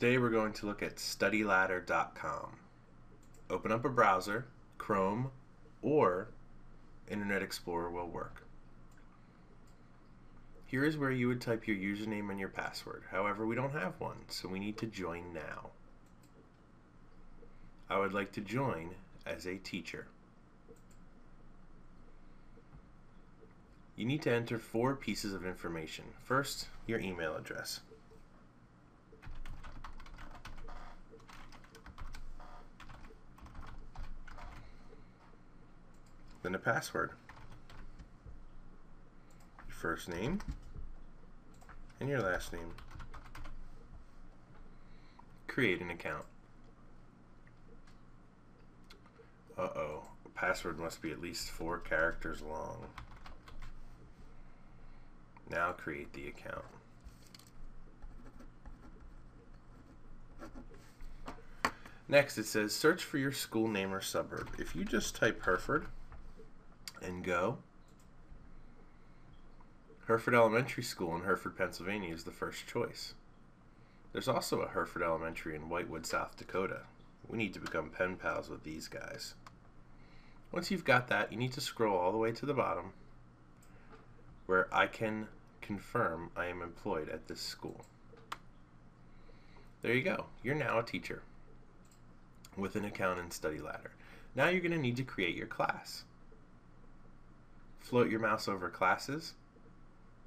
Today we're going to look at StudyLadder.com. Open up a browser, Chrome or Internet Explorer will work. Here is where you would type your username and your password. However, we don't have one, so we need to join now. I would like to join as a teacher. You need to enter 4 pieces of information. First, your email address. Then a password. Your first name and your last name. Create an account. Uh-oh, a password must be at least 4 characters long. Now create the account. Next it says search for your school name or suburb. If you just type Hereford and go, Hereford Elementary School in Hereford, Pennsylvania is the first choice. There's also a Hereford Elementary in Whitewood, South Dakota. We need to become pen pals with these guys. Once you've got that, you need to scroll all the way to the bottom where I can confirm I am employed at this school. There you go. You're now a teacher with an account in StudyLadder. Now you're going to need to create your class. Float your mouse over classes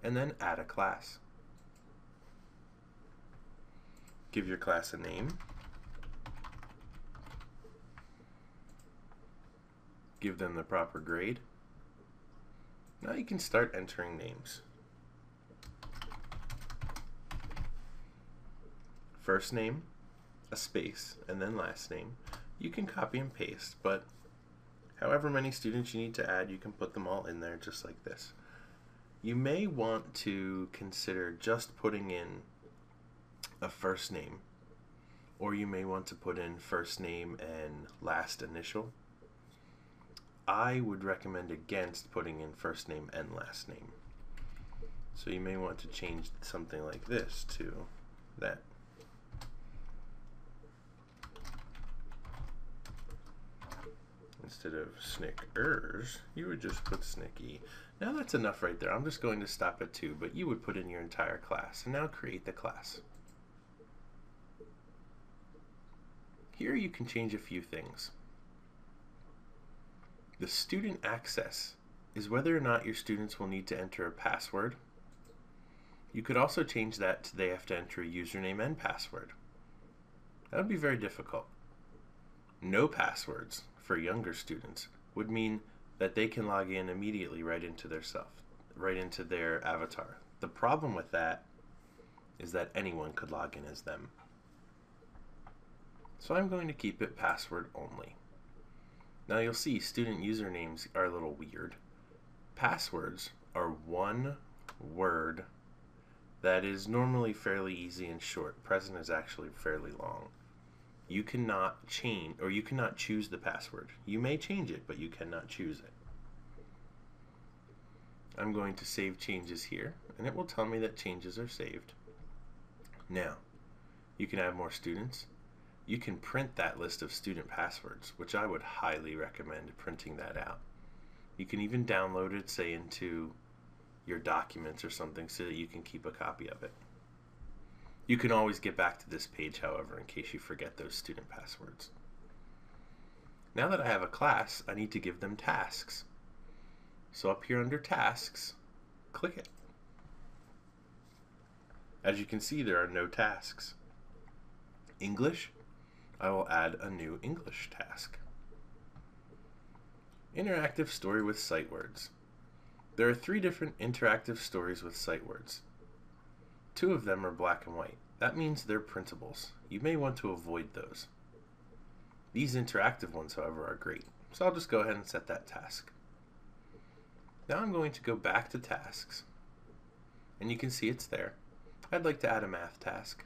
and then add a class. Give your class a name. Give them the proper grade. Now you can start entering names. First name, a space, and then last name. You can copy and paste, but however many students you need to add, you can put them all in there just like this. You may want to consider just putting in a first name, or you may want to put in first name and last initial. I would recommend against putting in first name and last name. So you may want to change something like this to that. Instead of Snickers, you would just put Snicky. Now that's enough right there. I'm just going to stop at 2, but you would put in your entire class. And now create the class. Here you can change a few things. The student access is whether or not your students will need to enter a password. You could also change that to they have to enter a username and password. That would be very difficult. No passwords for younger students would mean that they can log in immediately right into their avatar. The problem with that is that anyone could log in as them. So I'm going to keep it password only. Now you'll see student usernames are a little weird. Passwords are one word that is normally fairly easy and short. Present is actually fairly long. You cannot change, or you cannot choose the password. You may change it, but you cannot choose it. I'm going to save changes here, and it will tell me that changes are saved. Now, you can add more students. You can print that list of student passwords, which I would highly recommend printing that out. You can even download it, say, into your documents or something so that you can keep a copy of it. You can always get back to this page, however, in case you forget those student passwords. Now that I have a class, I need to give them tasks. So up here under tasks, click it. As you can see, there are no tasks. English, I will add a new English task. Interactive story with sight words. There are 3 different interactive stories with sight words. 2 of them are black and white. That means they're printables. You may want to avoid those. These interactive ones, however, are great. So I'll just go ahead and set that task. Now I'm going to go back to tasks. And you can see it's there. I'd like to add a math task.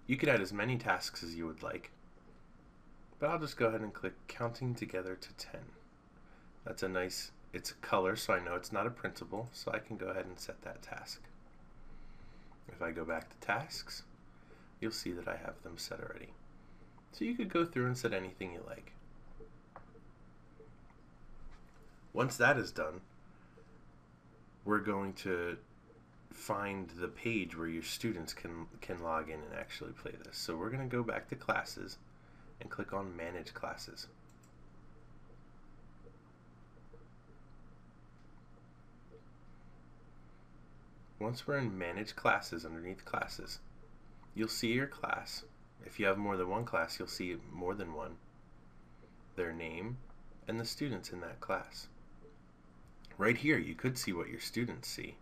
You could add as many tasks as you would like. But I'll just go ahead and click counting together to 10. That's a nice, it's a color, so I know it's not a printable, so I can go ahead and set that task. If I go back to tasks, you'll see that I have them set already. So you could go through and set anything you like. Once that is done, we're going to find the page where your students can log in and actually play this. So we're going to go back to classes and click on Manage Classes. Once we're in Manage Classes, underneath Classes, you'll see your class. If you have more than one class, you'll see more than one, their name, and the students in that class. Right here, you could see what your students see.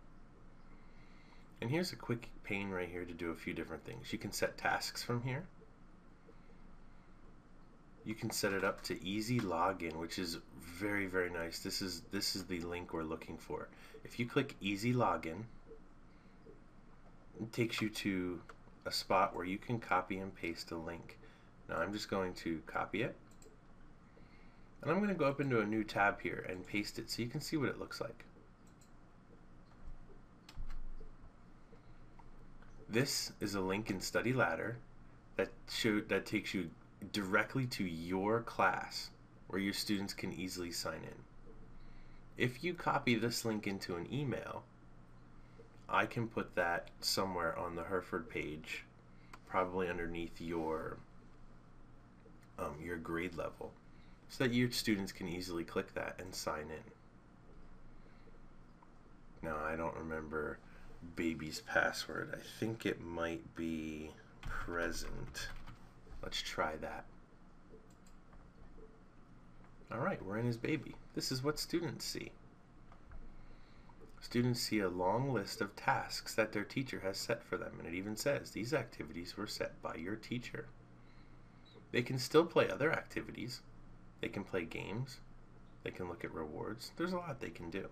And here's a quick pane right here to do a few different things. You can set tasks from here. You can set it up to easy login, which is very, very nice. This is the link we're looking for. If you click easy login, it takes you to a spot where you can copy and paste a link. Now I'm just going to copy it, and I'm going to go up into a new tab here and paste it so you can see what it looks like. This is a link in StudyLadder that takes you directly to your class where your students can easily sign in. If you copy this link into an email, I can put that somewhere on the Hereford page, probably underneath your grade level, so that your students can easily click that and sign in. Now, I don't remember baby's password. I think it might be present. Let's try that. Alright, we're in his baby. This is what students see. Students see a long list of tasks that their teacher has set for them, and it even says these activities were set by your teacher. They can still play other activities. They can play games. They can look at rewards. There's a lot they can do.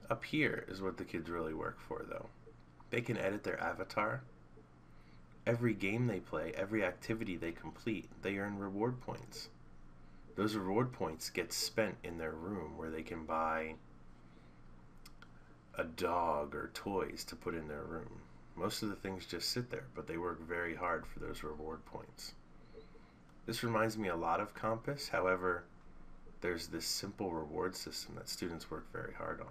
Up here is what the kids really work for, though. They can edit their avatar. Every game they play, every activity they complete, they earn reward points. Those reward points get spent in their room where they can buy a dog or toys to put in their room. Most of the things just sit there, but they work very hard for those reward points. This reminds me a lot of Compass. However, there's this simple reward system that students work very hard on.